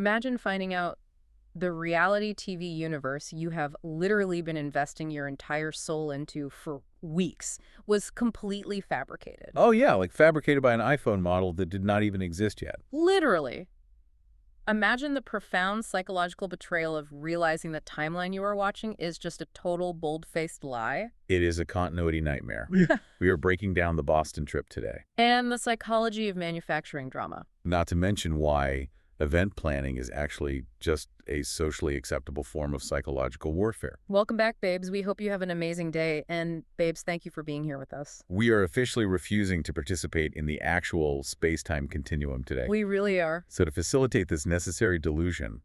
Imagine finding out the reality TV universe you have literally been investing your entire soul into for weeks was completely fabricated. Oh, yeah, like fabricated by an iPhone model that did not even exist yet. Literally. Imagine the profound psychological betrayal of realizing the timeline you are watching is just a total bold-faced lie. It is a continuity nightmare. We are breaking down the Boston trip today. And the psychology of manufacturing drama. Not to mention why event planning is actually just a socially acceptable form of psychological warfare. Welcome back, babes. We hope you have an amazing day. And, babes, thank you for being here with us. We are officially refusing to participate in the actual space-time continuum today. We really are. So to facilitate this necessary delusion,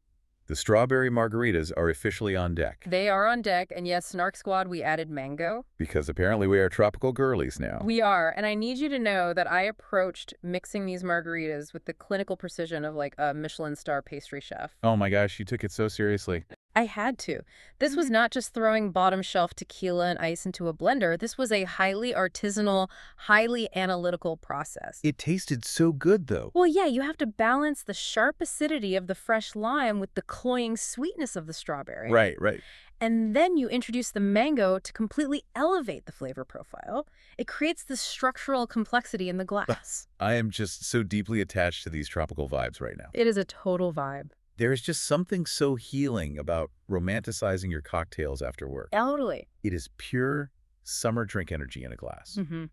the strawberry margaritas are officially on deck. They are on deck, and yes, Snark Squad, we added mango. Because apparently we are tropical girlies now. We are, and I need you to know that I approached mixing these margaritas with the clinical precision of like a Michelin star pastry chef. Oh my gosh, you took it so seriously. I had to. This was not just throwing bottom shelf tequila and ice into a blender. This was a highly artisanal, highly analytical process. It tasted so good, though. Well, yeah, you have to balance the sharp acidity of the fresh lime with the cloying sweetness of the strawberry. Right. And then you introduce the mango to completely elevate the flavor profile. It creates this structural complexity in the glass. I am just so deeply attached to these tropical vibes right now. It is a total vibe. There is just something so healing about romanticizing your cocktails after work. Totally. It is pure summer drink energy in a glass. Mm-hmm.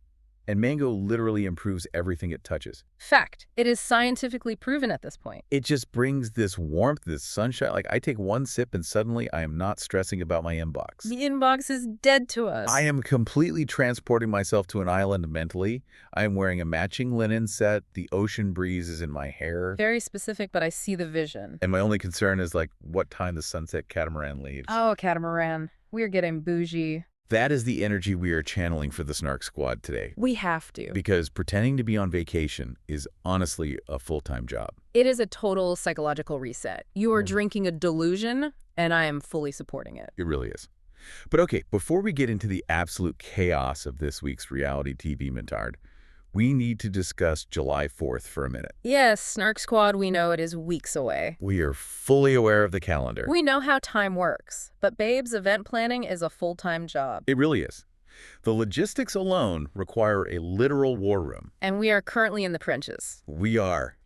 And mango literally improves everything it touches. Fact. It is scientifically proven at this point. It just brings this warmth, this sunshine. Like, I take one sip and suddenly I am not stressing about my inbox. The inbox is dead to us. I am completely transporting myself to an island mentally. I am wearing a matching linen set. The ocean breeze is in my hair. Very specific, but I see the vision. And my only concern is, like, what time the sunset catamaran leaves. Oh, catamaran. We're getting bougie. That is the energy we are channeling for the Snark Squad today. We have to. Because pretending to be on vacation is honestly a full-time job. It is a total psychological reset. You are drinking a delusion, and I am fully supporting it. It really is. But okay, before we get into the absolute chaos of this week's reality TV mentard, we need to discuss July 4th for a minute. Yes, Snark Squad, we know it is weeks away. We are fully aware of the calendar. We know how time works. But babes, event planning is a full-time job. It really is. The logistics alone require a literal war room. And we are currently in the trenches. We are.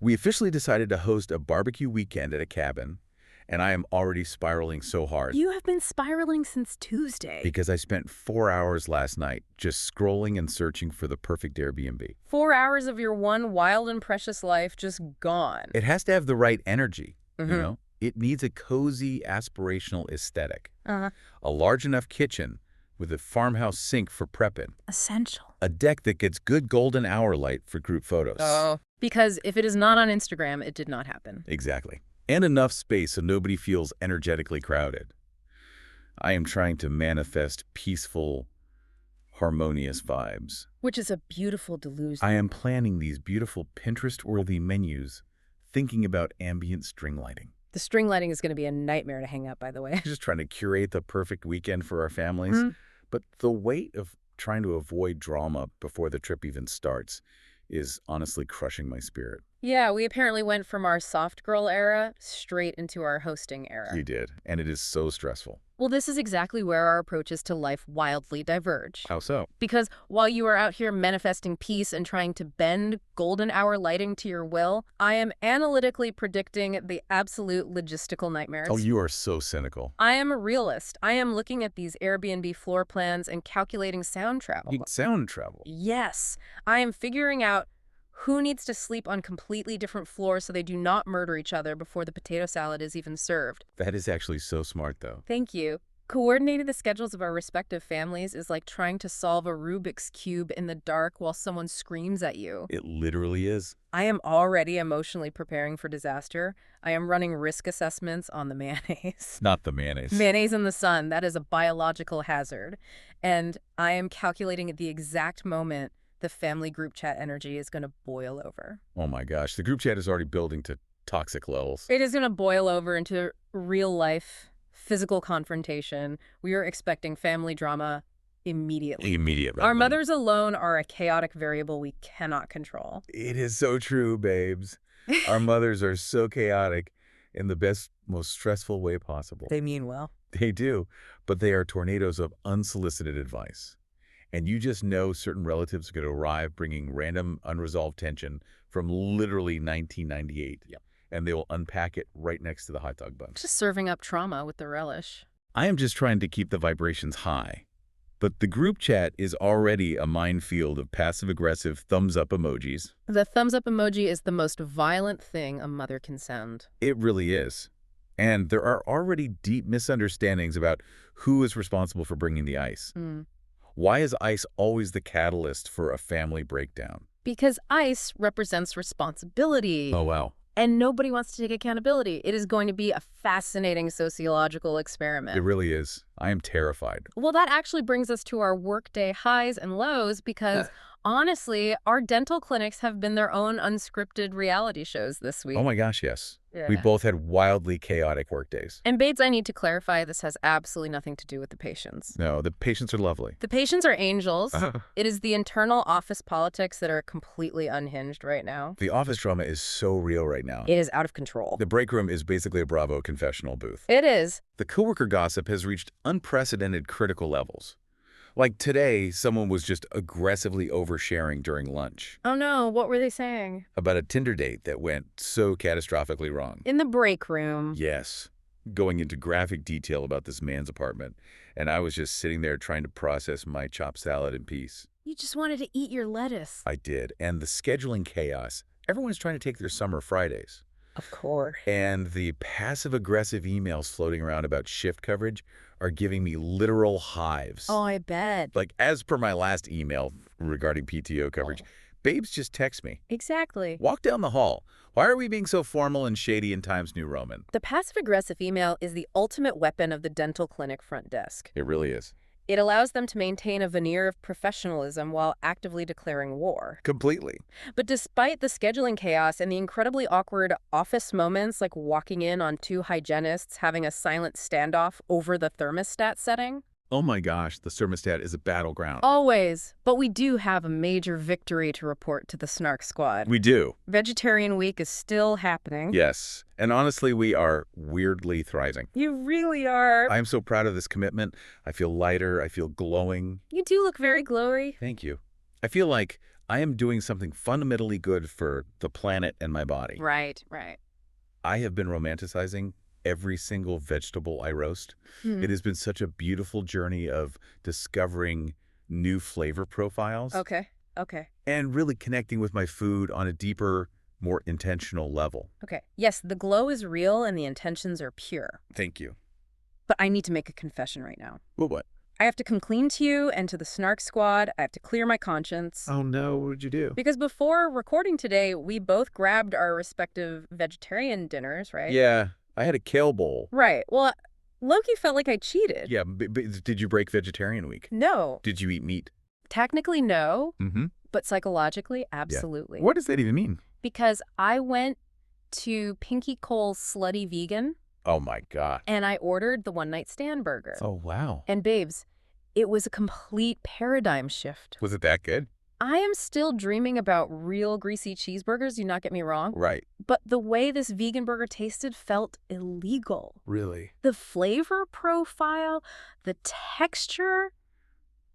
We officially decided to host a barbecue weekend at a cabin, and I am already spiraling so hard. You have been spiraling since Tuesday. Because I spent 4 hours last night just scrolling and searching for the perfect Airbnb. 4 hours of your one wild and precious life just gone. It has to have the right energy, you know? It needs a cozy, aspirational aesthetic. A large enough kitchen with a farmhouse sink for prepping. Essential. A deck that gets good golden hour light for group photos. Oh, because if it is not on Instagram, it did not happen. Exactly. And enough space so nobody feels energetically crowded. I am trying to manifest peaceful, harmonious vibes. Which is a beautiful delusion. I am planning these beautiful Pinterest-worthy menus, thinking about ambient string lighting. The string lighting is going to be a nightmare to hang up, by the way. Just trying to curate the perfect weekend for our families. But the weight of trying to avoid drama before the trip even starts is honestly crushing my spirit. Yeah, we apparently went from our soft girl era straight into our hosting era. You did, and it is so stressful. Well, this is exactly where our approaches to life wildly diverge. How so? Because while you are out here manifesting peace and trying to bend golden hour lighting to your will, I am analytically predicting the absolute logistical nightmares. Oh, you are so cynical. I am a realist. I am looking at these Airbnb floor plans and calculating sound travel. Sound travel? Yes. I am figuring out who needs to sleep on completely different floors so they do not murder each other before the potato salad is even served. That is actually so smart, though. Thank you. Coordinating the schedules of our respective families is like trying to solve a Rubik's Cube in the dark while someone screams at you. It literally is. I am already emotionally preparing for disaster. I am running risk assessments on the mayonnaise. Not the mayonnaise. Mayonnaise in the sun, that is a biological hazard. And I am calculating at the exact moment the family group chat energy is going to boil over. Oh my gosh, the group chat is already building to toxic levels. It is going to boil over into real life physical confrontation. We are expecting family drama immediately. Immediate. Our mothers alone are a chaotic variable we cannot control. It is so true, babes. Our mothers are so chaotic. in the best, most stressful way possible. They mean well. They do, but they are tornadoes of unsolicited advice. And you just know certain relatives are going to arrive bringing random unresolved tension from literally 1998. Yep. And they will unpack it right next to the hot dog buns. Just serving up trauma with the relish. I am just trying to keep the vibrations high. But the group chat is already a minefield of passive-aggressive thumbs-up emojis. The thumbs-up emoji is the most violent thing a mother can send. It really is. And there are already deep misunderstandings about who is responsible for bringing the ice. Why is ice always the catalyst for a family breakdown? Because ice represents responsibility. Oh, wow. And nobody wants to take accountability. It is going to be a fascinating sociological experiment. It really is. I am terrified. Well, that actually brings us to our workday highs and lows because, honestly, our dental clinics have been their own unscripted reality shows this week. Oh my gosh, yes. Yeah. We both had wildly chaotic workdays. And Bates, I need to clarify, this has absolutely nothing to do with the patients. No, the patients are lovely. The patients are angels. It is the internal office politics that are completely unhinged right now. The office drama is so real right now. It is out of control. The break room is basically a Bravo confessional booth. It is. The coworker gossip has reached unprecedented critical levels. Like today, someone was just aggressively oversharing during lunch Oh no, what were they saying? about a Tinder date that went so catastrophically wrong. In the break room. Yes, going into graphic detail about this man's apartment, and I was just sitting there trying to process my chopped salad in peace. You just wanted to eat your lettuce. I did, and the scheduling chaos. Everyone's trying to take their summer Fridays. Of course. And the passive-aggressive emails floating around about shift coverage are giving me literal hives. Oh, I bet. Like, as per my last email regarding PTO coverage, Babes just text me. Exactly. Walk down the hall. Why are we being so formal and shady in Times New Roman? The passive-aggressive email is the ultimate weapon of the dental clinic front desk. It really is. It allows them to maintain a veneer of professionalism while actively declaring war. Completely. But despite the scheduling chaos and the incredibly awkward office moments like walking in on two hygienists having a silent standoff over the thermostat setting, Oh my gosh, the thermostat is a battleground. always. But we do have a major victory to report to the Snark squad. We do. Vegetarian week is still happening. Yes. And honestly, we are weirdly thriving. You really are. I am so proud of this commitment. I feel lighter. I feel glowing. You do look very glowy. Thank you. I feel like I am doing something fundamentally good for the planet and my body. Right, right. I have been romanticizing every single vegetable I roast. It has been such a beautiful journey of discovering new flavor profiles Okay, okay. and really connecting with my food on a deeper, more intentional level. Okay. Yes, the glow is real and the intentions are pure. Thank you. But I need to make a confession right now. Well, what? I have to come clean to you and to the Snark squad. I have to clear my conscience. Oh no, what did you do? Because before recording today, we both grabbed our respective vegetarian dinners, right? Yeah, I had a kale bowl. Right. Well, Loki felt like I cheated. Yeah, but did you break vegetarian week? No. Did you eat meat? Technically, no. Mm-hmm. But psychologically, absolutely. What does that even mean? Because I went to Pinky Cole's Slutty Vegan Oh my God. and I ordered the one-night stand burger. Oh wow. And babes, it was a complete paradigm shift. Was it that good? I am still dreaming about real greasy cheeseburgers, do not get me wrong. Right. But the way this vegan burger tasted felt illegal. Really? The flavor profile, the texture,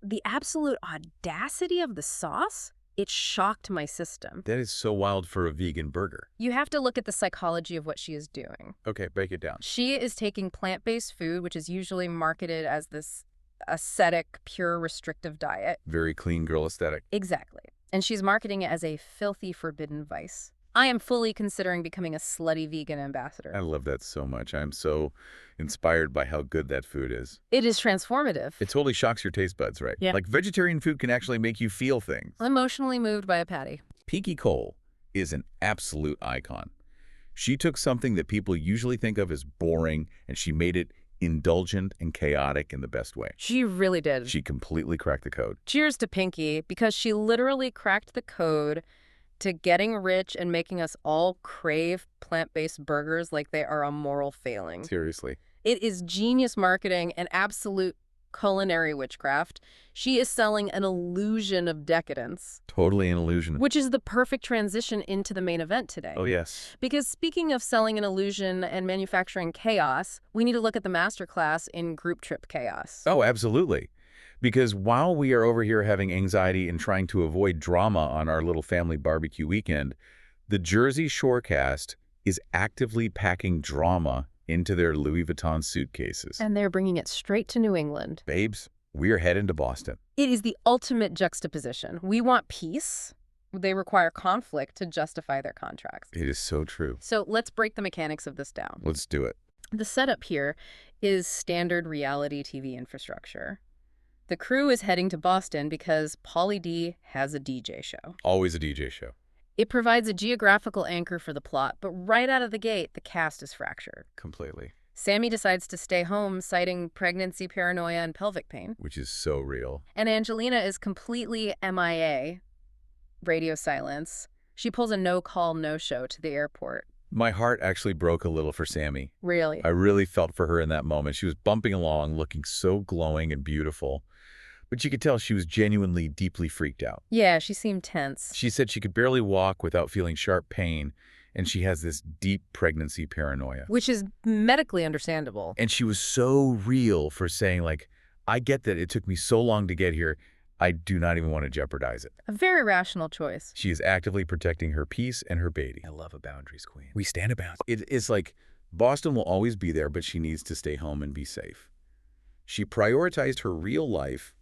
the absolute audacity of the sauce, it shocked my system. That is so wild for a vegan burger. You have to look at the psychology of what she is doing. Okay, break it down. She is taking plant-based food, which is usually marketed as this ascetic, pure, restrictive diet. Very clean girl aesthetic. Exactly. And she's marketing it as a filthy, forbidden vice. I am fully considering becoming a slutty vegan ambassador. I love that so much. I'm so inspired by how good that food is. It is transformative. It totally shocks your taste buds, right? Yeah. Like vegetarian food can actually make you feel things. I'm emotionally moved by a patty. Pinky Cole is an absolute icon. She took something that people usually think of as boring and she made it indulgent and chaotic in the best way. She really did. She completely cracked the code. Cheers to Pinky, because she literally cracked the code to getting rich and making us all crave plant-based burgers like they are a moral failing. Seriously. It is genius marketing and absolute culinary witchcraft. She is selling an illusion of decadence, Totally an illusion. which is the perfect transition into the main event today. Oh, yes. Because speaking of selling an illusion and manufacturing chaos, we need to look at the masterclass in group trip chaos. Oh, absolutely. Because while we are over here having anxiety and trying to avoid drama on our little family barbecue weekend, the Jersey Shore cast is actively packing drama into their Louis Vuitton suitcases. And they're bringing it straight to New England. Babes, we're heading to Boston. It is the ultimate juxtaposition. We want peace. They require conflict to justify their contracts. It is so true. So let's break the mechanics of this down. Let's do it. The setup here is standard reality TV infrastructure. The crew is heading to Boston because Pauly D has a DJ show. Always a DJ show. It provides a geographical anchor for the plot, but right out of the gate, the cast is fractured. Completely. Sammi decides to stay home, citing pregnancy paranoia and pelvic pain. Which is so real. And Angelina is completely MIA, radio silence. She pulls a no-call, no-show to the airport. My heart actually broke a little for Sammi. Really? I really felt for her in that moment. She was bumping along, looking so glowing and beautiful. But you could tell she was genuinely deeply freaked out. Yeah, she seemed tense. She said she could barely walk without feeling sharp pain, and she has this deep pregnancy paranoia. Which is medically understandable. And she was so real for saying, like, I get that it took me so long to get here. I do not even want to jeopardize it. A very rational choice. She is actively protecting her peace and her baby. I love a boundaries queen. We stand a bounds. It's like Boston will always be there, but she needs to stay home and be safe. She prioritized her real life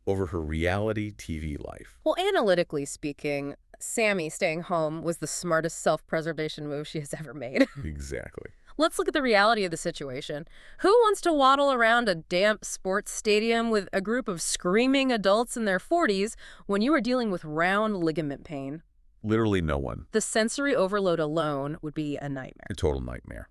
over her reality TV life. Well, analytically speaking, Sammi staying home was the smartest self-preservation move she has ever made. Exactly. Let's look at the reality of the situation. Who wants to waddle around a damp sports stadium with a group of screaming adults in their 40s when you are dealing with round ligament pain? Literally no one. The sensory overload alone would be a nightmare. A total nightmare.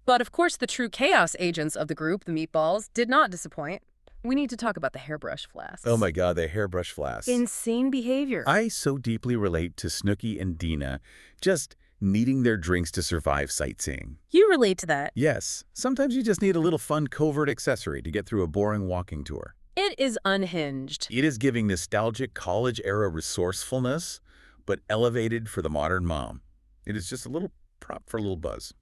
But of course, the true chaos agents of the group, the meatballs, did not disappoint. We need to talk about the hairbrush flasks. Oh my God, the hairbrush flasks. Insane behavior. I so deeply relate to Snooki and Dina just needing their drinks to survive sightseeing. You relate to that. Yes, sometimes you just need a little fun covert accessory to get through a boring walking tour. It is unhinged. It is giving nostalgic college-era resourcefulness, but elevated for the modern mom. It is just a little prop for a little buzz.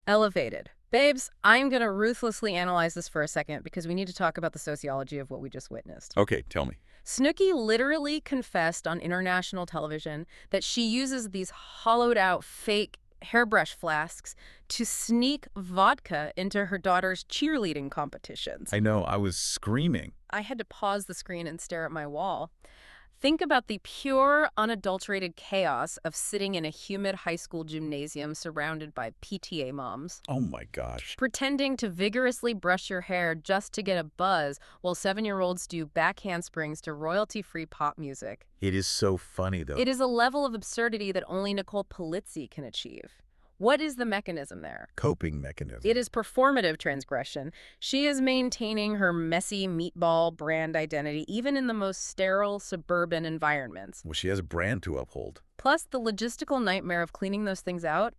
Elevated. Babes, I'm going to ruthlessly analyze this for a second because we need to talk about the sociology of what we just witnessed. Okay, tell me. Snooki literally confessed on international television that she uses these hollowed-out fake hairbrush flasks to sneak vodka into her daughter's cheerleading competitions. I know, I was screaming. I had to pause the screen and stare at my wall. Think about the pure, unadulterated chaos of sitting in a humid high school gymnasium surrounded by PTA moms. Oh my gosh. Pretending to vigorously brush your hair just to get a buzz while 7-year-olds do back handsprings to royalty-free pop music. It is so funny, though. It is a level of absurdity that only Nicole Polizzi can achieve. What is the mechanism there? Coping mechanism. It is performative transgression. She is maintaining her messy meatball brand identity even in the most sterile suburban environments. Well, she has a brand to uphold. Plus, the logistical nightmare of cleaning those things out,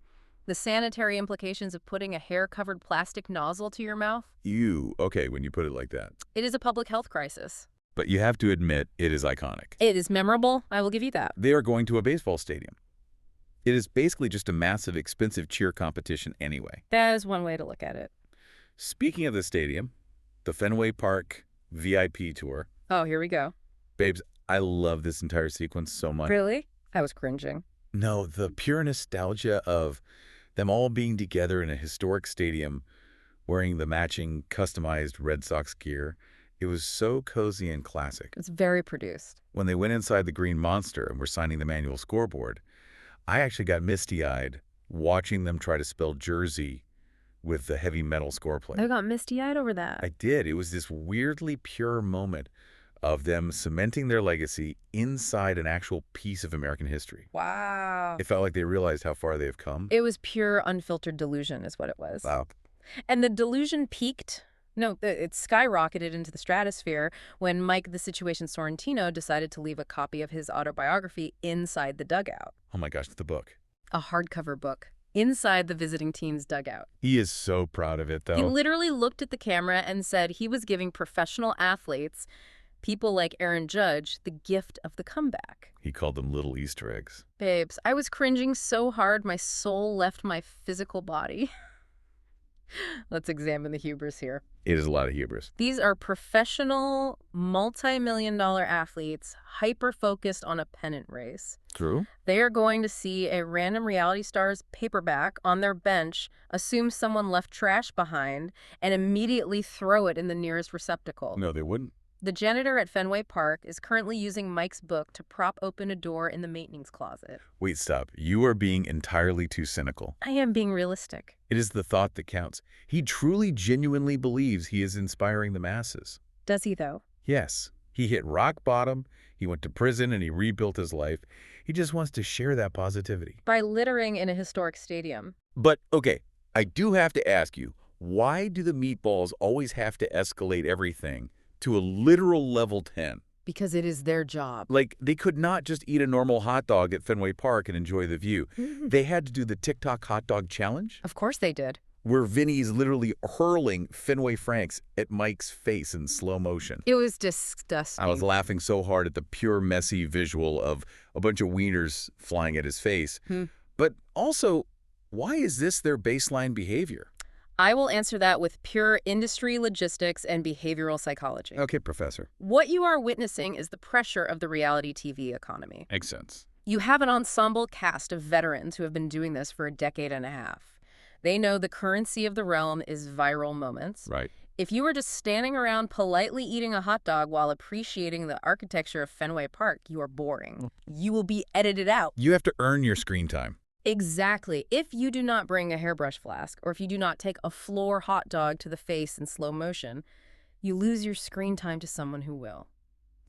the sanitary implications of putting a hair-covered plastic nozzle to your mouth. Ew. Okay, when you put it like that. It is a public health crisis. But you have to admit, it is iconic. It is memorable. I will give you that. They are going to a baseball stadium. It is basically just a massive, expensive cheer competition anyway. That is one way to look at it. Speaking of the stadium, the Fenway Park VIP tour. Oh, here we go. Babes, I love this entire sequence so much. Really? I was cringing. No, the pure nostalgia of them all being together in a historic stadium, wearing the matching customized Red Sox gear. It was so cozy and classic. It's very produced. When they went inside the Green Monster and were signing the manual scoreboard, I actually got misty-eyed watching them try to spell Jersey with the heavy metal score plate. I got misty-eyed over that. I did. It was this weirdly pure moment of them cementing their legacy inside an actual piece of American history. Wow. It felt like they realized how far they have come. It was pure unfiltered delusion is what it was. Wow. And the delusion peaked. No, it skyrocketed into the stratosphere when Mike the Situation Sorrentino decided to leave a copy of his autobiography inside the dugout. Oh my gosh, the book. A hardcover book. inside the visiting team's dugout. He is so proud of it, He though. literally looked at the camera and said he was giving professional athletes, people like Aaron Judge, the gift of the comeback. He called them little Easter eggs. Babes, I was cringing so hard my soul left my physical body. Let's examine the hubris here. It is a lot of hubris. These are professional, multi-million-dollar athletes hyper-focused on a pennant race. True. They are going to see a random reality star's paperback on their bench, assume someone left trash behind, and immediately throw it in the nearest receptacle. No, they wouldn't. The janitor at Fenway Park is currently using Mike's book to prop open a door in the maintenance closet. Wait, stop. You are being entirely too cynical. I am being realistic. It is the thought that counts. He truly, genuinely believes he is inspiring the masses. Does he, though? Yes. He hit rock bottom, he went to prison, and he rebuilt his life. He just wants to share that positivity. By littering in a historic stadium. But, okay, I do have to ask you, why do the meatballs always have to escalate everything to a literal level 10? Because it is their job. Like, they could not just eat a normal hot dog at Fenway Park and enjoy the view. They had to do the TikTok hot dog challenge, Of course they did. where Vinny's literally hurling Fenway Franks at Mike's face in slow motion. It was disgusting. I was laughing so hard at the pure, messy visual of a bunch of wieners flying at his face. But also, why is this their baseline behavior? I will answer that with pure industry logistics and behavioral psychology. Okay, Professor. What you are witnessing is the pressure of the reality TV economy. Makes sense. You have an ensemble cast of veterans who have been doing this for a decade and a half. They know the currency of the realm is viral moments. Right. If you were just standing around politely eating a hot dog while appreciating the architecture of Fenway Park, you are boring. You will be edited out. You have to earn your screen time. Exactly. If you do not bring a hairbrush flask, or if you do not take a floor hot dog to the face in slow motion, you lose your screen time to someone who will.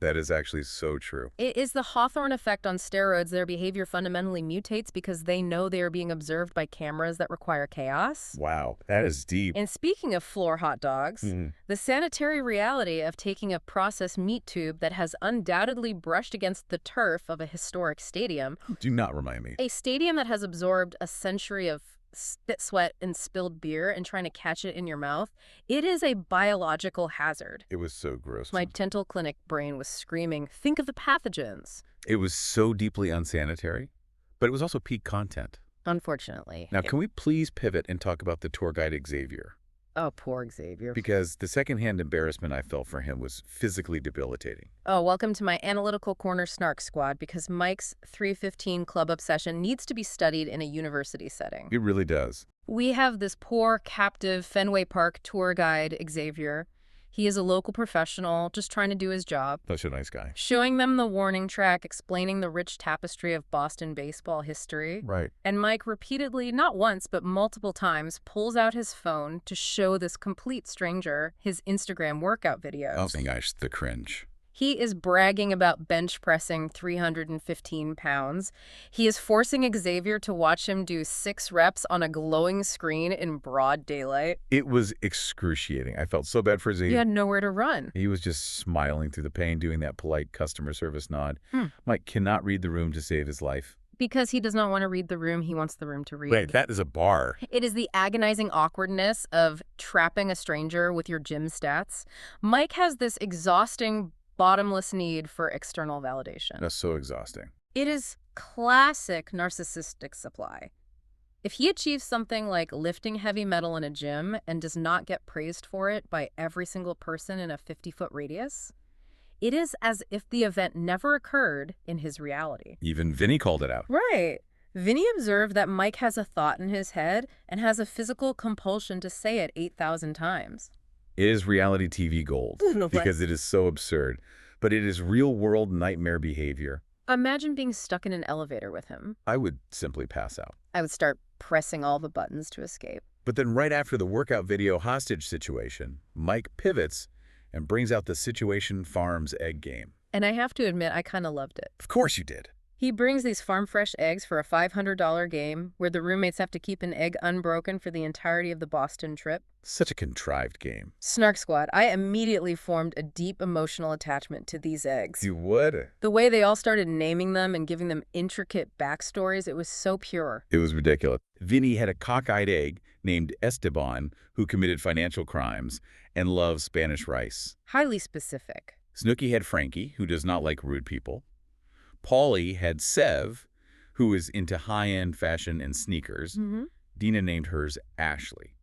That is actually so true. It is the Hawthorne effect on steroids. Their behavior fundamentally mutates because they know they are being observed by cameras that require chaos. Wow, that is deep. And speaking of floor hot dogs, the sanitary reality of taking a processed meat tube that has undoubtedly brushed against the turf of a historic stadium, Do not remind me. a stadium that has absorbed a century of spit, sweat, and spilled beer, and trying to catch it in your mouth, it is a biological hazard. It was so gross. My dental clinic brain was screaming, think of the pathogens. It was so deeply unsanitary, but it was also peak content. Unfortunately. Now, can we please pivot and talk about the tour guide Xavier? Oh, poor Xavier. Because the secondhand embarrassment I felt for him was physically debilitating. Oh, welcome to my analytical corner Snark squad, because Mike's 315 club obsession needs to be studied in a university setting. It really does. We have this poor, captive Fenway Park tour guide, Xavier. He is a local professional, just trying to do his job. Such a nice guy. Showing them the warning track, explaining the rich tapestry of Boston baseball history. Right. And Mike repeatedly, not once, but multiple times, pulls out his phone to show this complete stranger his Instagram workout videos. Oh my gosh, the cringe. He is bragging about bench pressing 315 pounds. He is forcing Xavier to watch him do 6 reps on a glowing screen in broad daylight. It was excruciating. I felt so bad for Xavier. He had nowhere to run. He was just smiling through the pain, doing that polite customer service nod. Mike cannot read the room to save his life. Because he does not want to read the room, he wants the room to read. Wait, that is a bar. It is the agonizing awkwardness of trapping a stranger with your gym stats. Mike has this exhausting, bottomless need for external validation. That's so exhausting. It is classic narcissistic supply. If he achieves something like lifting heavy metal in a gym and does not get praised for it by every single person in a 50-foot radius, it is as if the event never occurred in his reality. Even Vinny called it out. Right. Vinny observed that Mike has a thought in his head and has a physical compulsion to say it 8,000 times. It is reality TV gold because it is so absurd, but it is real-world nightmare behavior. Imagine being stuck in an elevator with him. I would simply pass out. I would start pressing all the buttons to escape. But then right after the workout video hostage situation, Mike pivots and brings out the Situation Farms egg game. And I have to admit, I kind of loved it. Of course you did. He brings these farm-fresh eggs for a $500 game where the roommates have to keep an egg unbroken for the entirety of the Boston trip. Such a contrived game. Snark Squad, I immediately formed a deep emotional attachment to these eggs. You would? The way they all started naming them and giving them intricate backstories, it was so pure. It was ridiculous. Vinny had a cockeyed egg named Esteban who committed financial crimes and loves Spanish rice. Highly specific. Snooki had Frankie, who does not like rude people. Paulie had Sev, who is into high-end fashion and sneakers. Dina named hers Ashley.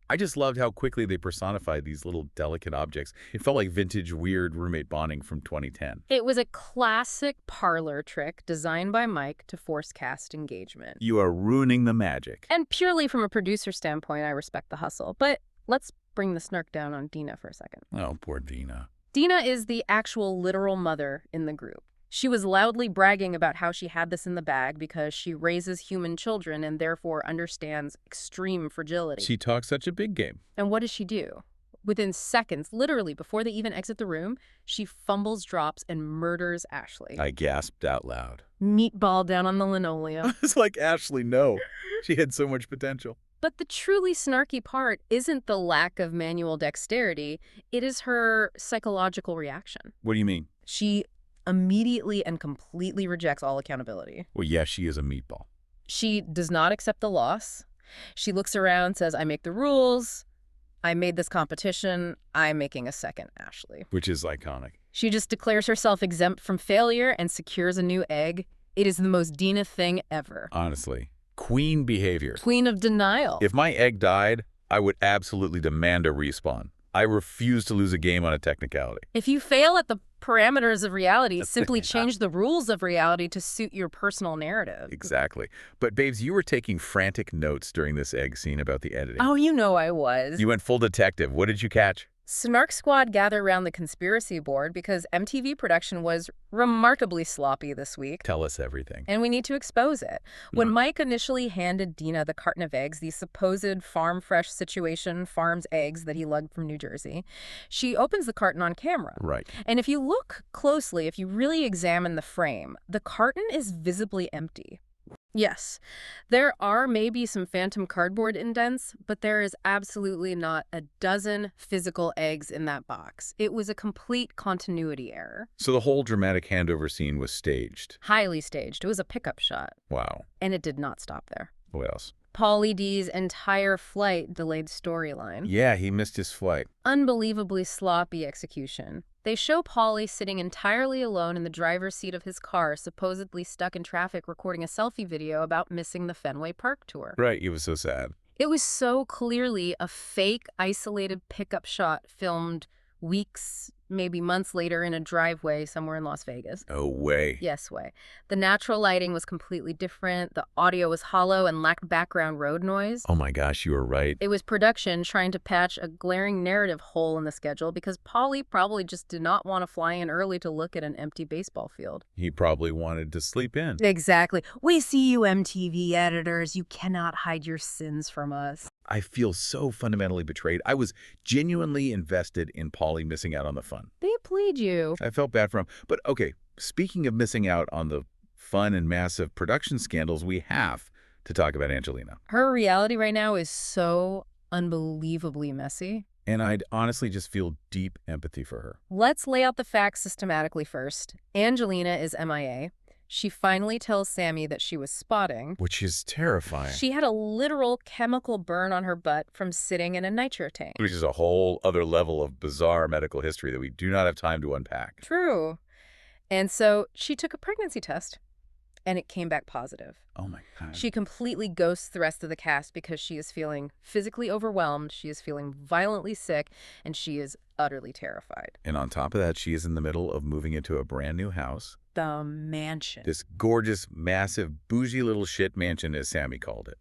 I just loved how quickly they personified these little delicate objects. It felt like vintage, weird roommate bonding from 2010. It was a classic parlor trick designed by Mike to force cast engagement. You are ruining the magic. And purely from a producer standpoint, I respect the hustle. But let's bring the snark down on Dina for a second. Oh, poor Dina. Dina is the actual literal mother in the group. She was loudly bragging about how she had this in the bag because she raises human children and therefore understands extreme fragility. She talks such a big game. And what does she do? Within seconds, literally before they even exit the room, she fumbles, drops, and murders Ashley. I gasped out loud. Meatball down on the linoleum. It's like, Ashley, no. She had so much potential. But the truly snarky part isn't the lack of manual dexterity. It is her psychological reaction. What do you mean? She immediately and completely rejects all accountability. Well, yes, she is a meatball. She does not accept the loss. She looks around, says, I make the rules. I made this competition. I'm making a second Ashley. Which is iconic. She just declares herself exempt from failure and secures a new egg. It is the most Dina thing ever. Honestly. Queen behavior. Queen of denial. If my egg died, I would absolutely demand a respawn. I refuse to lose a game on a technicality. If you fail at the parameters of reality, simply change the rules of reality to suit your personal narrative. Exactly. But, babes, you were taking frantic notes during this egg scene about the editing. Oh, you know I was. You went full detective. What did you catch? Snark Squad gather around the conspiracy board because MTV production was remarkably sloppy this week. Tell us everything. And we need to expose it. When Mike initially handed Dina the carton of eggs, the supposed farm-fresh situation farms eggs that he lugged from New Jersey, she opens the carton on camera. Right. And if you look closely, if you really examine the frame, the carton is visibly empty. Yes, there are maybe some phantom cardboard indents, but there is absolutely not a dozen physical eggs in that box. It was a complete continuity error. So the whole dramatic handover scene was staged. Highly staged. It was a pickup shot. Wow. And it did not stop there. What else? Paulie D's entire flight delayed storyline. Yeah, he missed his flight. Unbelievably sloppy execution. They show Paulie sitting entirely alone in the driver's seat of his car, supposedly stuck in traffic recording a selfie video about missing the Fenway Park tour. Right, he was so sad. It was so clearly a fake, isolated pickup shot filmed weeks, maybe months later in a driveway somewhere in Las Vegas. No way. Yes way. The natural lighting was completely different. The audio was hollow and lacked background road noise. Oh my gosh, you were right. It was production trying to patch a glaring narrative hole in the schedule because Paulie probably just did not want to fly in early to look at an empty baseball field. He probably wanted to sleep in. Exactly. We see you MTV editors. You cannot hide your sins from us. I feel so fundamentally betrayed. I was genuinely invested in Paulie missing out on the fun. They played you. I felt bad for him. But okay, speaking of missing out on the fun and massive production scandals, we have to talk about Angelina. Her reality right now is so unbelievably messy. And I'd honestly just feel deep empathy for her. Let's lay out the facts systematically first. Angelina is MIA. She finally tells Sammi that she was spotting. Which is terrifying. She had a literal chemical burn on her butt from sitting in a nitro tank. Which is a whole other level of bizarre medical history that we do not have time to unpack. True. And so she took a pregnancy test, and it came back positive. Oh my God. She completely ghosts the rest of the cast because she is feeling physically overwhelmed, she is feeling violently sick, and she is utterly terrified. And on top of that, she is in the middle of moving into a brand new house. The mansion. This gorgeous, massive, bougie little shit mansion, as Sammi called it.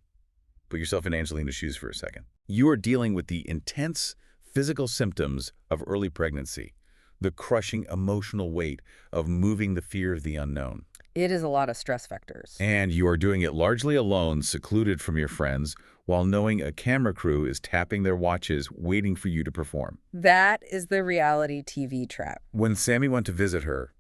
Put yourself in Angelina's shoes for a second. You are dealing with the intense physical symptoms of early pregnancy, the crushing emotional weight of moving the fear of the unknown. It is a lot of stress factors. And you are doing it largely alone, secluded from your friends, while knowing a camera crew is tapping their watches, waiting for you to perform. That is the reality TV trap. When Sammi went to visit her,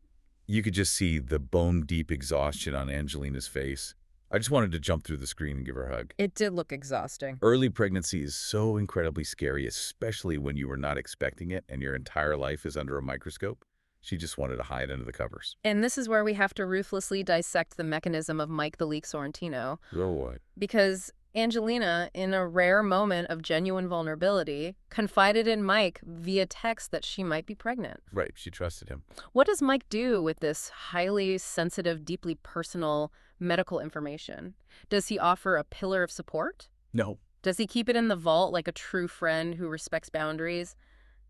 You could just see the bone-deep exhaustion on Angelina's face. I just wanted to jump through the screen and give her a hug. It did look exhausting. Early pregnancy is so incredibly scary, especially when you were not expecting it and your entire life is under a microscope. She just wanted to hide under the covers. And this is where we have to ruthlessly dissect the mechanism of Mike the Leak Sorrentino. Oh, what? Because Angelina, in a rare moment of genuine vulnerability, confided in Mike via text that she might be pregnant. Right, she trusted him. What does Mike do with this highly sensitive, deeply personal medical information? Does he offer a pillar of support? No. Does he keep it in the vault like a true friend who respects boundaries?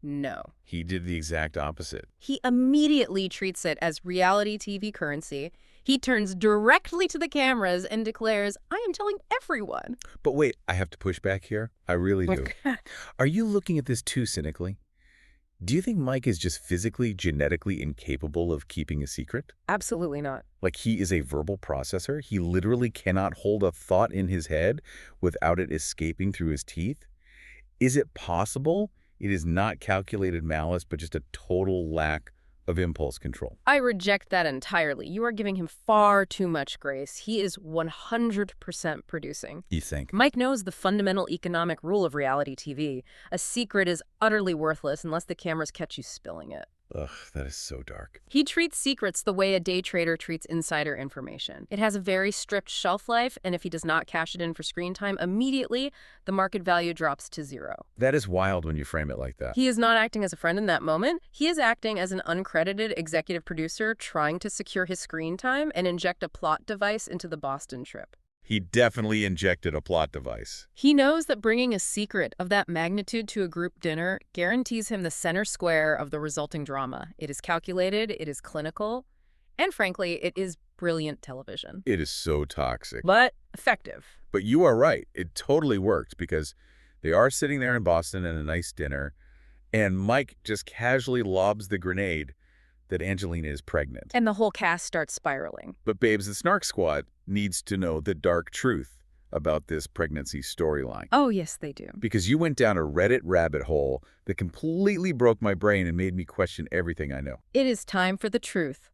No. He did the exact opposite. He immediately treats it as reality TV currency. He turns directly to the cameras and declares, I am telling everyone. But wait, I have to push back here. I really do. Are you looking at this too cynically? Do you think Mike is just physically, genetically incapable of keeping a secret? Absolutely not. Like he is a verbal processor? He literally cannot hold a thought in his head without it escaping through his teeth? Is it possible it is not calculated malice, but just a total lack of impulse control? I reject that entirely. You are giving him far too much grace. He is 100% producing. You think? Mike knows the fundamental economic rule of reality TV. A secret is utterly worthless unless the cameras catch you spilling it. Ugh, that is so dark. He treats secrets the way a day trader treats insider information. It has a very strict shelf life, and if he does not cash it in for screen time immediately, the market value drops to zero. That is wild when you frame it like that. He is not acting as a friend in that moment. He is acting as an uncredited executive producer trying to secure his screen time and inject a plot device into the Boston trip. He definitely injected a plot device. He knows that bringing a secret of that magnitude to a group dinner guarantees him the center square of the resulting drama. It is calculated, it is clinical, and frankly, it is brilliant television. It is so toxic. But effective. But you are right. It totally worked because they are sitting there in Boston at a nice dinner, and Mike just casually lobs the grenade that Angelina is pregnant. And the whole cast starts spiraling. But Babes, the Snark Squad needs to know the dark truth about this pregnancy storyline. Oh, yes, they do. Because you went down a Reddit rabbit hole that completely broke my brain and made me question everything I know. It is time for the truth.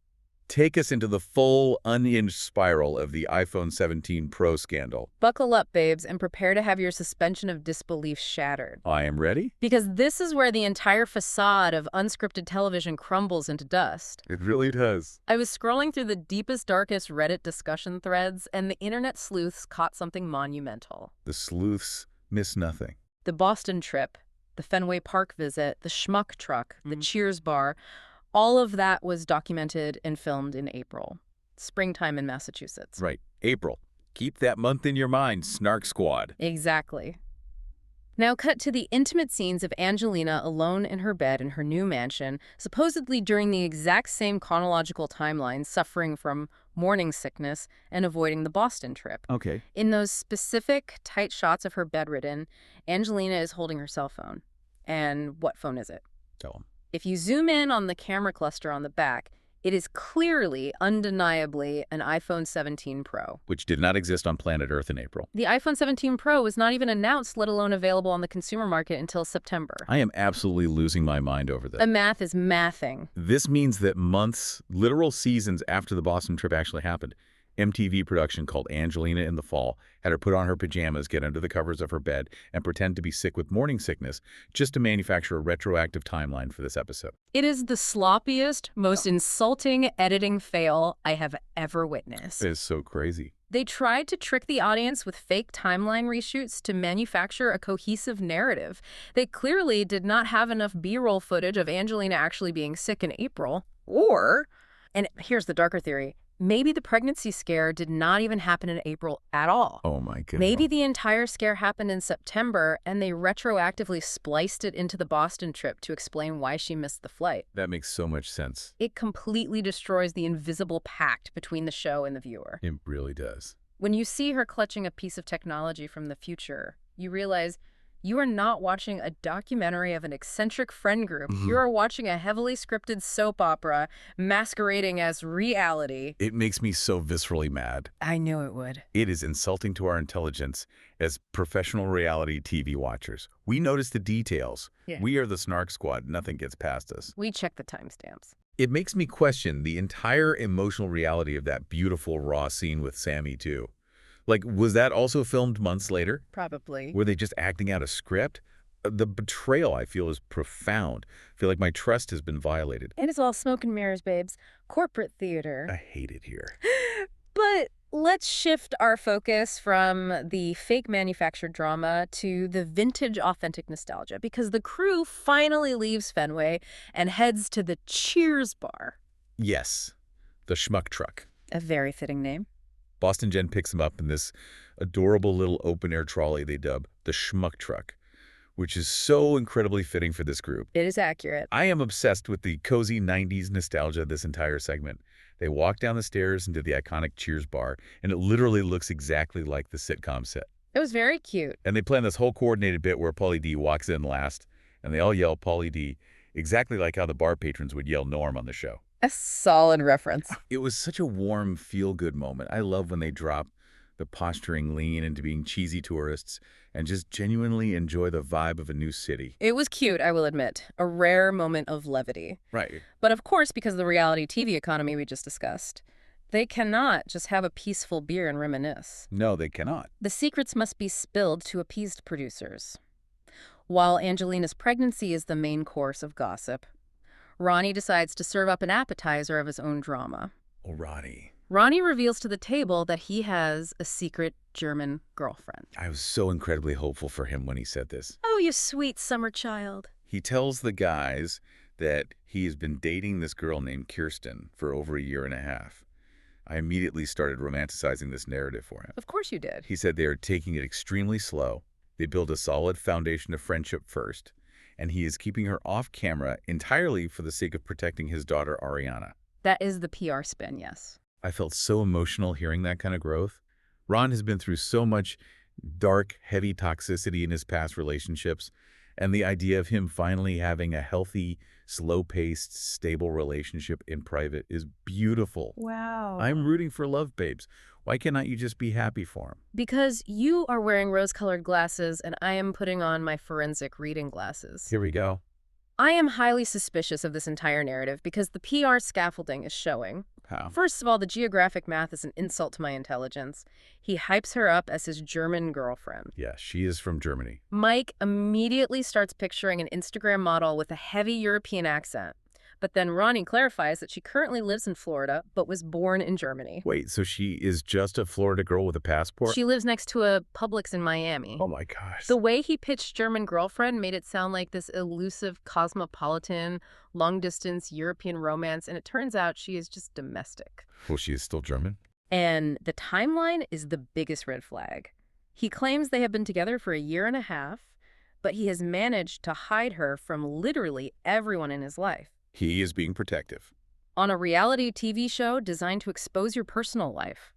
Take us into the full, unhinged spiral of the iPhone 17 Pro scandal. Buckle up, babes, and prepare to have your suspension of disbelief shattered. I am ready? Because this is where the entire facade of unscripted television crumbles into dust. It really does. I was scrolling through the deepest, darkest Reddit discussion threads, and the internet sleuths caught something monumental. The sleuths miss nothing. The Boston trip, the Fenway Park visit, the schmuck truck, the Cheers bar, all of that was documented and filmed in April, springtime in Massachusetts. Right. April. Keep that month in your mind, Snark Squad. Exactly. Now cut to the intimate scenes of Angelina alone in her bed in her new mansion, supposedly during the exact same chronological timeline, suffering from morning sickness and avoiding the Boston trip. Okay. In those specific, tight shots of her bedridden, Angelina is holding her cell phone. And what phone is it? Tell them. If you zoom in on the camera cluster on the back, it is clearly, undeniably, an iPhone 17 Pro. Which did not exist on planet Earth in April. The iPhone 17 Pro was not even announced, let alone available on the consumer market until September. I am absolutely losing my mind over this. The math is mathing. This means that months, literal seasons after the Boston trip actually happened, MTV production called Angelina in the Fall had her put on her pajamas, get under the covers of her bed, and pretend to be sick with morning sickness just to manufacture a retroactive timeline for this episode. It is the sloppiest, most insulting editing fail I have ever witnessed. It is so crazy. They tried to trick the audience with fake timeline reshoots to manufacture a cohesive narrative. They clearly did not have enough B-roll footage of Angelina actually being sick in April. Or, and here's the darker theory, maybe the pregnancy scare did not even happen in April at all. Oh my goodness. Maybe the entire scare happened in September and they retroactively spliced it into the Boston trip to explain why she missed the flight. That makes so much sense. It completely destroys the invisible pact between the show and the viewer. It really does. When you see her clutching a piece of technology from the future, you realize you are not watching a documentary of an eccentric friend group. You are watching a heavily scripted soap opera masquerading as reality. It makes me so viscerally mad. I knew it would. It is insulting to our intelligence as professional reality TV watchers. We notice the details. Yeah. We are the Snark Squad. Nothing gets past us. We check the timestamps. It makes me question the entire emotional reality of that beautiful, raw scene with Sammi, too. Like, was that also filmed months later? Probably. Were they just acting out a script? The betrayal, I feel, is profound. I feel like my trust has been violated. And it's all smoke and mirrors, babes. Corporate theater. I hate it here. But let's shift our focus from the fake manufactured drama to the vintage authentic nostalgia, because the crew finally leaves Fenway and heads to the Cheers bar. Yes, the schmuck truck. A very fitting name. Boston Jen picks them up in this adorable little open-air trolley they dub the schmuck truck, which is so incredibly fitting for this group. It is accurate. I am obsessed with the cozy 90s nostalgia of this entire segment. They walk down the stairs into the iconic Cheers bar, and it literally looks exactly like the sitcom set. It was very cute. And they plan this whole coordinated bit where Pauly D walks in last, and they all yell Pauly D, exactly like how the bar patrons would yell Norm on the show. A solid reference. It was such a warm, feel-good moment. I love when they drop the posturing lean into being cheesy tourists and just genuinely enjoy the vibe of a new city. It was cute, I will admit. A rare moment of levity. Right. But of course, because of the reality TV economy we just discussed, they cannot just have a peaceful beer and reminisce. No, they cannot. The secrets must be spilled to appeased producers. While Angelina's pregnancy is the main course of gossip, Ronnie decides to serve up an appetizer of his own drama. Oh, Ronnie. Ronnie reveals to the table that he has a secret German girlfriend. I was so incredibly hopeful for him when he said this. Oh, you sweet summer child. He tells the guys that he has been dating this girl named Kirsten for over a year and a half. I immediately started romanticizing this narrative for him. Of course you did. He said they are taking it extremely slow. They build a solid foundation of friendship first, and he is keeping her off camera entirely for the sake of protecting his daughter, Ariana. That is the PR spin, yes. I felt so emotional hearing that kind of growth. Ron has been through so much dark, heavy toxicity in his past relationships, and the idea of him finally having a healthy, slow-paced, stable relationship in private is beautiful. Wow. I'm rooting for love, babes. Why cannot you just be happy for him? Because you are wearing rose-colored glasses and I am putting on my forensic reading glasses. Here we go. I am highly suspicious of this entire narrative because the PR scaffolding is showing. How? First of all, the geographic math is an insult to my intelligence. He hypes her up as his German girlfriend. Yeah, she is from Germany. Mike immediately starts picturing an Instagram model with a heavy European accent. But then Ronnie clarifies that she currently lives in Florida, but was born in Germany. Wait, so she is just a Florida girl with a passport? She lives next to a Publix in Miami. Oh my gosh. The way he pitched German girlfriend made it sound like this elusive, cosmopolitan, long-distance European romance, and it turns out she is just domestic. Well, she is still German? And the timeline is the biggest red flag. He claims they have been together for a year and a half, but he has managed to hide her from literally everyone in his life. He is being protective. On a reality TV show designed to expose your personal life.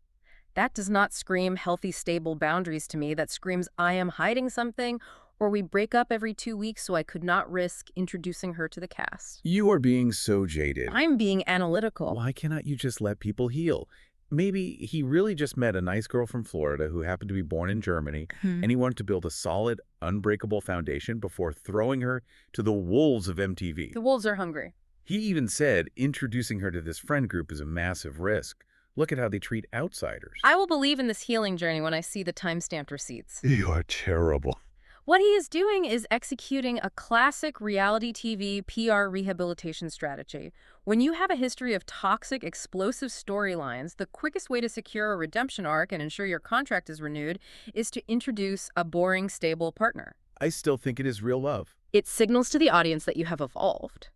That does not scream healthy, stable boundaries to me. That screams, I am hiding something, or we break up every 2 weeks so I could not risk introducing her to the cast. You are being so jaded. I'm being analytical. Why cannot you just let people heal? Maybe he really just met a nice girl from Florida who happened to be born in Germany, and he wanted to build a solid, unbreakable foundation before throwing her to the wolves of MTV. The wolves are hungry. He even said introducing her to this friend group is a massive risk. Look at how they treat outsiders. I will believe in this healing journey when I see the time-stamped receipts. You are terrible. What he is doing is executing a classic reality TV PR rehabilitation strategy. When you have a history of toxic, explosive storylines, the quickest way to secure a redemption arc and ensure your contract is renewed is to introduce a boring, stable partner. I still think it is real love. It signals to the audience that you have evolved.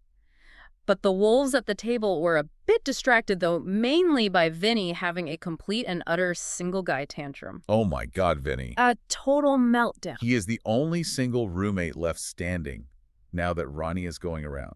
But the wolves at the table were a bit distracted, though, mainly by Vinny having a complete and utter single-guy tantrum. Oh my God, Vinny. A total meltdown. He is the only single roommate left standing now that Ronnie is going around.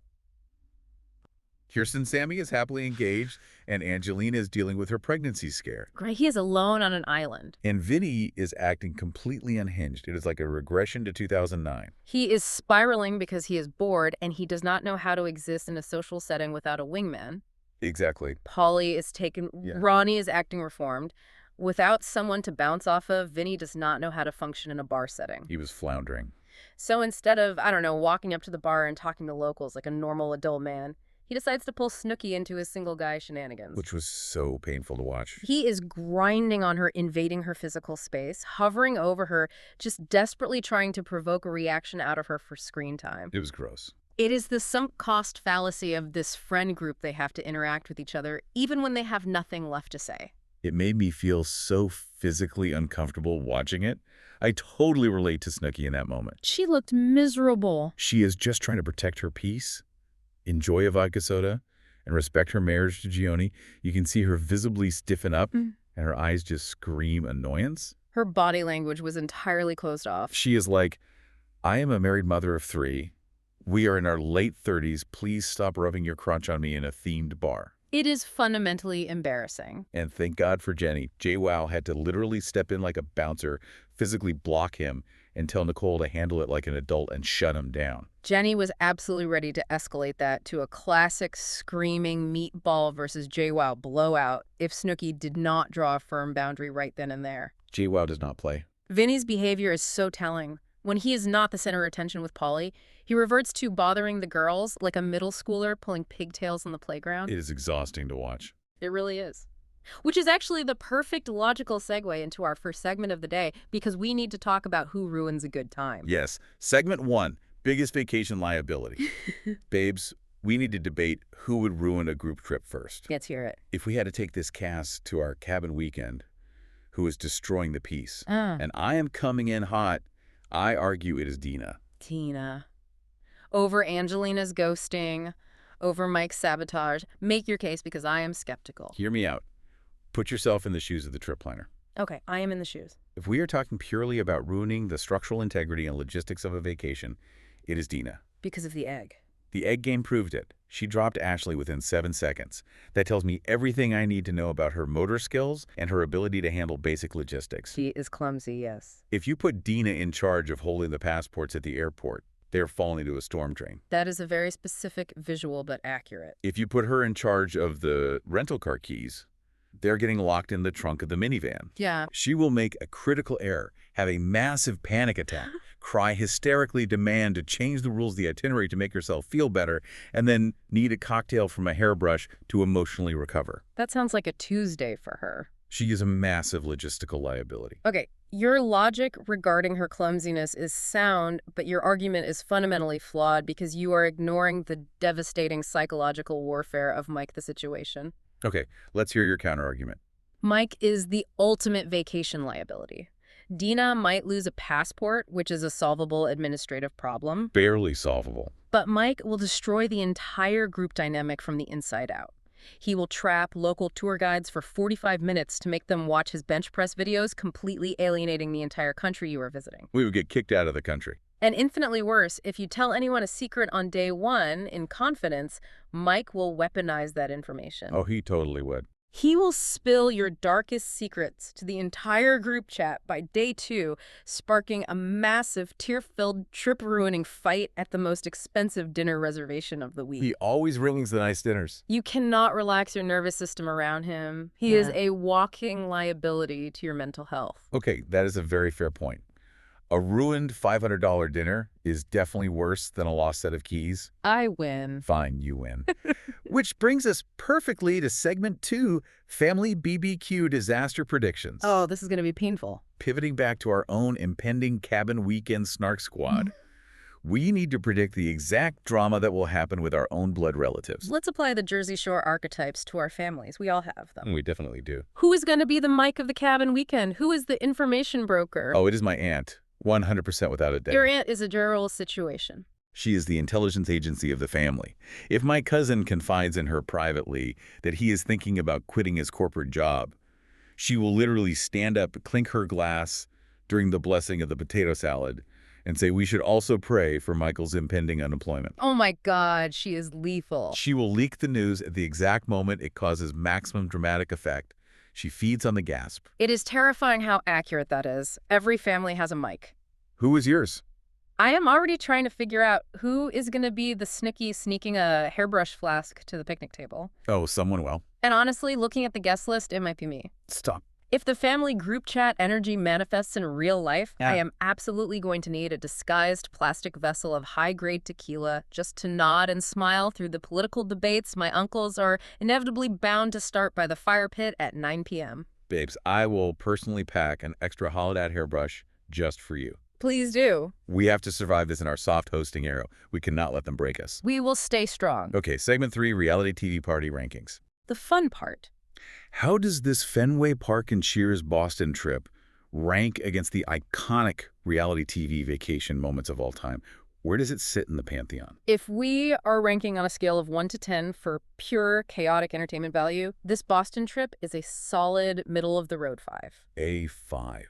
Kirsten Sammi is happily engaged, and Angelina is dealing with her pregnancy scare. Right, he is alone on an island. And Vinny is acting completely unhinged. It is like a regression to 2009. He is spiraling because he is bored, and he does not know how to exist in a social setting without a wingman. Exactly. Pauly is taken. Yeah. Ronnie is acting reformed. Without someone to bounce off of, Vinny does not know how to function in a bar setting. He was floundering. So instead of, I don't know, walking up to the bar and talking to locals like a normal adult man, He decides to pull Snooki into his single guy shenanigans. Which was so painful to watch. He is grinding on her, invading her physical space, hovering over her, just desperately trying to provoke a reaction out of her for screen time. It was gross. It is the sunk cost fallacy of this friend group they have to interact with each other, even when they have nothing left to say. It made me feel so physically uncomfortable watching it. I totally relate to Snooki in that moment. She looked miserable. She is just trying to protect her peace, enjoy a vodka soda, and respect her marriage to Gioni. You can see her visibly stiffen up, and her eyes just scream annoyance. Her body language was entirely closed off. She is like, I am a married mother of 3. We are in our late 30s. Please stop rubbing your crotch on me in a themed bar. It is fundamentally embarrassing. And thank God for Jenny. JWoww had to literally step in like a bouncer, physically block him, and tell Nicole to handle it like an adult and shut him down. Jenny was absolutely ready to escalate that to a classic screaming meatball versus JWoww blowout if Snooki did not draw a firm boundary right then and there. JWoww does not play. Vinny's behavior is so telling. When he is not the center of attention with Polly, he reverts to bothering the girls like a middle schooler pulling pigtails on the playground. It is exhausting to watch. It really is. Which is actually the perfect logical segue into our first segment of the day, because we need to talk about who ruins a good time. Yes. Segment 1, biggest vacation liability. Babes, we need to debate who would ruin a group trip first. Let's hear it. If we had to take this cast to our cabin weekend, who is destroying the peace? And I am coming in hot. I argue it is Dina. Tina. Over Angelina's ghosting, over Mike's sabotage. Make your case, because I am skeptical. Hear me out. Put yourself in the shoes of the trip planner. Okay, I am in the shoes. If we are talking purely about ruining the structural integrity and logistics of a vacation, it is Dina. Because of the egg. The egg game proved it. She dropped Ashley within 7 seconds. That tells me everything I need to know about her motor skills and her ability to handle basic logistics. She is clumsy, yes. If you put Dina in charge of holding the passports at the airport, they're falling into a storm drain. That is a very specific visual, but accurate. If you put her in charge of the rental car keys, they're getting locked in the trunk of the minivan. Yeah. She will make a critical error, have a massive panic attack, cry hysterically, demand to change the rules of the itinerary to make herself feel better, and then need a cocktail from a hairbrush to emotionally recover. That sounds like a Tuesday for her. She is a massive logistical liability. Okay, your logic regarding her clumsiness is sound, but your argument is fundamentally flawed because you are ignoring the devastating psychological warfare of Mike the Situation. Okay, let's hear your counterargument. Mike is the ultimate vacation liability. Dina might lose a passport, which is a solvable administrative problem. Barely solvable. But Mike will destroy the entire group dynamic from the inside out. He will trap local tour guides for 45 minutes to make them watch his bench press videos, completely alienating the entire country you are visiting. We would get kicked out of the country. And infinitely worse, if you tell anyone a secret on day 1 in confidence, Mike will weaponize that information. Oh, he totally would. He will spill your darkest secrets to the entire group chat by day 2, sparking a massive, tear-filled, trip-ruining fight at the most expensive dinner reservation of the week. He always rings the nice dinners. You cannot relax your nervous system around him. He is a walking liability to your mental health. Okay, that is a very fair point. A ruined $500 dinner is definitely worse than a lost set of keys. I win. Fine, you win. Which brings us perfectly to segment 2, Family BBQ Disaster Predictions. Oh, this is going to be painful. Pivoting back to our own impending cabin weekend Snark squad, we need to predict the exact drama that will happen with our own blood relatives. Let's apply the Jersey Shore archetypes to our families. We all have them. We definitely do. Who is going to be the Mike of the cabin weekend? Who is the information broker? Oh, it is my aunt. 100% without a doubt. Your aunt is a general situation. She is the intelligence agency of the family. If my cousin confides in her privately that he is thinking about quitting his corporate job, she will literally stand up, clink her glass during the blessing of the potato salad, and say we should also pray for Michael's impending unemployment. Oh my God, she is lethal. She will leak the news at the exact moment it causes maximum dramatic effect. She feeds on the gasp. It is terrifying how accurate that is. Every family has a Mike. Who is yours? I am already trying to figure out who is going to be the Snooki sneaking a hairbrush flask to the picnic table. Oh, someone well. And honestly, looking at the guest list, it might be me. Stop. If the family group chat energy manifests in real life, Yeah. I am absolutely going to need a disguised plastic vessel of high-grade tequila just to nod and smile through the political debates my uncles are inevitably bound to start by the fire pit at 9 p.m. Babes, I will personally pack an extra hollowed-out hairbrush just for you. Please do. We have to survive this in our soft hosting era. We cannot let them break us. We will stay strong. Okay, segment 3, reality TV party rankings. The fun part. How does this Fenway Park and Cheers Boston trip rank against the iconic reality TV vacation moments of all time? Where does it sit in the pantheon? If we are ranking on a scale of 1 to 10 for pure chaotic entertainment value, this Boston trip is a solid middle-of-the-road 5. A 5.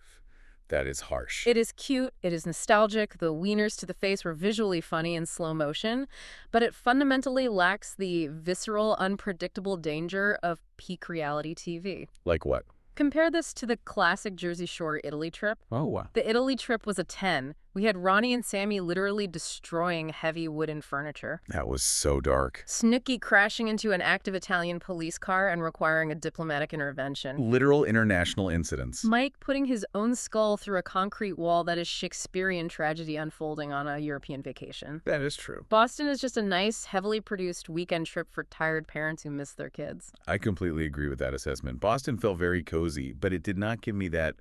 That is harsh. It is cute, it is nostalgic, the wieners to the face were visually funny in slow motion, but it fundamentally lacks the visceral, unpredictable danger of peak reality TV. Like what? Compare this to the classic Jersey Shore Italy trip. Oh, wow. The Italy trip was a 10. We had Ronnie and Sammi literally destroying heavy wooden furniture. That was so dark. Snooki crashing into an active Italian police car and requiring a diplomatic intervention. Literal international incidents. Mike putting his own skull through a concrete wall. That is Shakespearean tragedy unfolding on a European vacation. That is true. Boston is just a nice, heavily produced weekend trip for tired parents who miss their kids. I completely agree with that assessment. Boston felt very cozy, but it did not give me that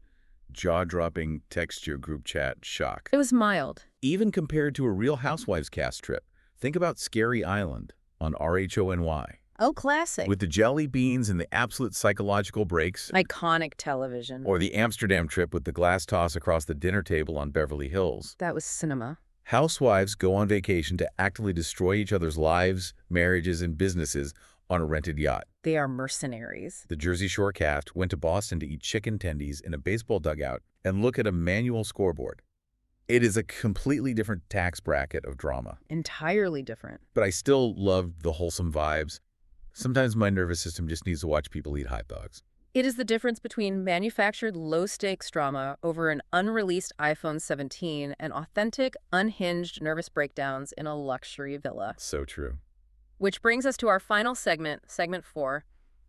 jaw-dropping texture group chat shock. It was mild. Even compared to a Real Housewives cast trip, think about Scary Island on RHONY. Oh, classic. With the jelly beans and the absolute psychological breaks. Iconic television. Or the Amsterdam trip with the glass toss across the dinner table on Beverly Hills. That was cinema. Housewives go on vacation to actively destroy each other's lives, marriages, and businesses on a rented yacht. They are mercenaries. The Jersey Shore cast went to Boston to eat chicken tendies in a baseball dugout and look at a manual scoreboard. It is a completely different tax bracket of drama. Entirely different. But I still loved the wholesome vibes. Sometimes my nervous system just needs to watch people eat hot dogs. It is the difference between manufactured low-stakes drama over an unreleased iPhone 17 and authentic, unhinged nervous breakdowns in a luxury villa. So true. Which brings us to our final segment, segment 4.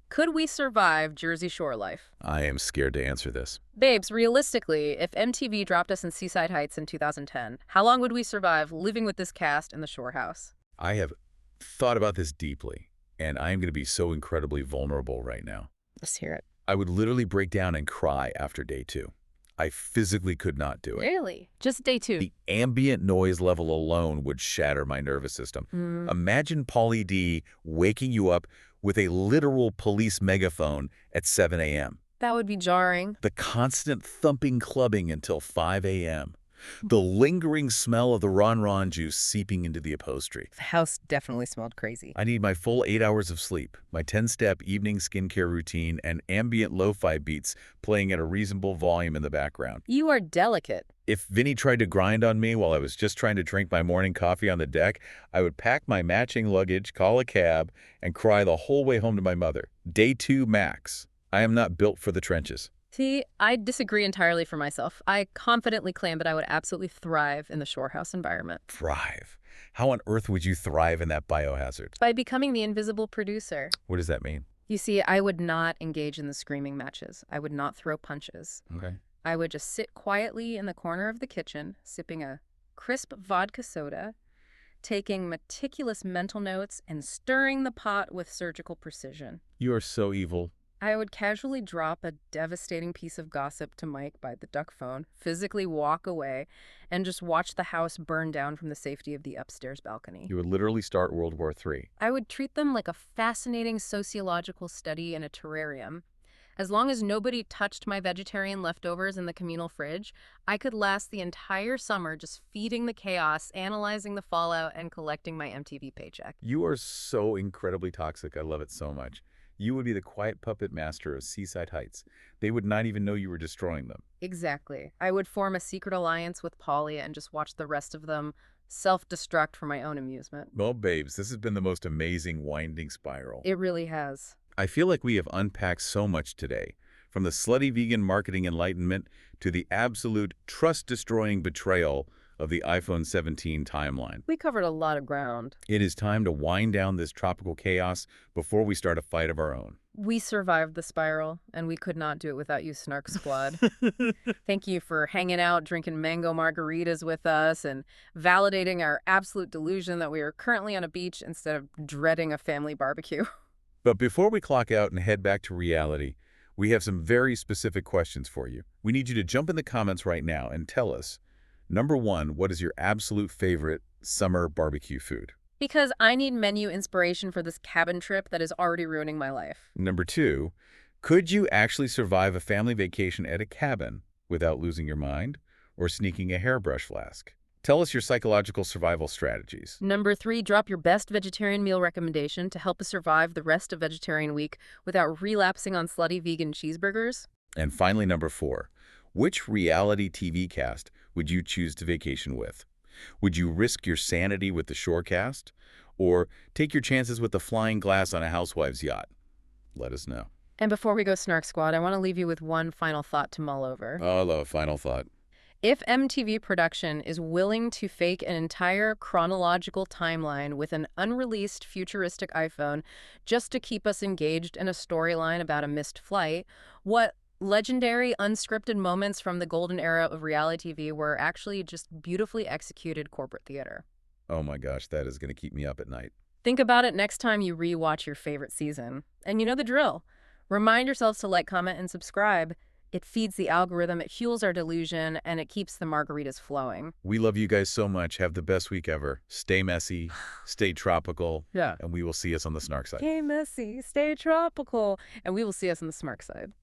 Could we survive Jersey Shore life? I am scared to answer this. Babes, realistically, if MTV dropped us in Seaside Heights in 2010, how long would we survive living with this cast in the Shore House? I have thought about this deeply, and I am going to be so incredibly vulnerable right now. Let's hear it. I would literally break down and cry after day 2. I physically could not do it. Really? Just day 2? The ambient noise level alone would shatter my nervous system. Imagine Pauly D waking you up with a literal police megaphone at 7 a.m. That would be jarring. The constant thumping clubbing until 5 a.m. The lingering smell of the Ron juice seeping into the upholstery. The house definitely smelled crazy. I need my full 8 hours of sleep, my 10-step evening skincare routine, and ambient lo-fi beats playing at a reasonable volume in the background. You are delicate. If Vinny tried to grind on me while I was just trying to drink my morning coffee on the deck, I would pack my matching luggage, call a cab, and cry the whole way home to my mother. Day 2 max. I am not built for the trenches. See, I disagree entirely for myself. I confidently claim that I would absolutely thrive in the Shore House environment. Thrive? How on earth would you thrive in that biohazard? By becoming the invisible producer. What does that mean? You see, I would not engage in the screaming matches. I would not throw punches. Okay. I would just sit quietly in the corner of the kitchen, sipping a crisp vodka soda, taking meticulous mental notes, and stirring the pot with surgical precision. You are so evil. I would casually drop a devastating piece of gossip to Mike by the duck phone, physically walk away, and just watch the house burn down from the safety of the upstairs balcony. You would literally start World War III. I would treat them like a fascinating sociological study in a terrarium. As long as nobody touched my vegetarian leftovers in the communal fridge, I could last the entire summer just feeding the chaos, analyzing the fallout, and collecting my MTV paycheck. You are so incredibly toxic. I love it so much. You would be the quiet puppet master of Seaside Heights. They would not even know you were destroying them. Exactly. I would form a secret alliance with Polly and just watch the rest of them self-destruct for my own amusement. Well, babes, this has been the most amazing winding spiral. It really has. I feel like we have unpacked so much today, from the slutty vegan marketing enlightenment to the absolute trust-destroying betrayal of the iPhone 17 timeline. We covered a lot of ground. It is time to wind down this tropical chaos before we start a fight of our own. We survived the spiral, and we could not do it without you, Snark Squad. Thank you for hanging out, drinking mango margaritas with us, and validating our absolute delusion that we are currently on a beach instead of dreading a family barbecue. But before we clock out and head back to reality, we have some very specific questions for you. We need you to jump in the comments right now and tell us, number one, what is your absolute favorite summer barbecue food? Because I need menu inspiration for this cabin trip that is already ruining my life. Number two, could you actually survive a family vacation at a cabin without losing your mind or sneaking a hairbrush flask? Tell us your psychological survival strategies. Number three, drop your best vegetarian meal recommendation to help us survive the rest of vegetarian week without relapsing on slutty vegan cheeseburgers. And finally, number four, which reality TV cast would you choose to vacation with? Would you risk your sanity with the Shorecast? Or take your chances with the flying glass on a housewife's yacht? Let us know. And before we go, Snark Squad, I want to leave you with one final thought to mull over. Oh, I love a final thought. If MTV Production is willing to fake an entire chronological timeline with an unreleased futuristic iPhone just to keep us engaged in a storyline about a missed flight, what legendary unscripted moments from the golden era of reality TV were actually just beautifully executed corporate theater. Oh my gosh, that is going to keep me up at night. Think about it next time you rewatch your favorite season. And you know the drill. Remind yourselves to like, comment, and subscribe. It feeds the algorithm, it fuels our delusion, and it keeps the margaritas flowing. We love you guys so much. Have the best week ever. Stay messy, stay tropical, Yeah. and we will see us on the Snark side. Stay messy, stay tropical, and we will see us on the Smart side.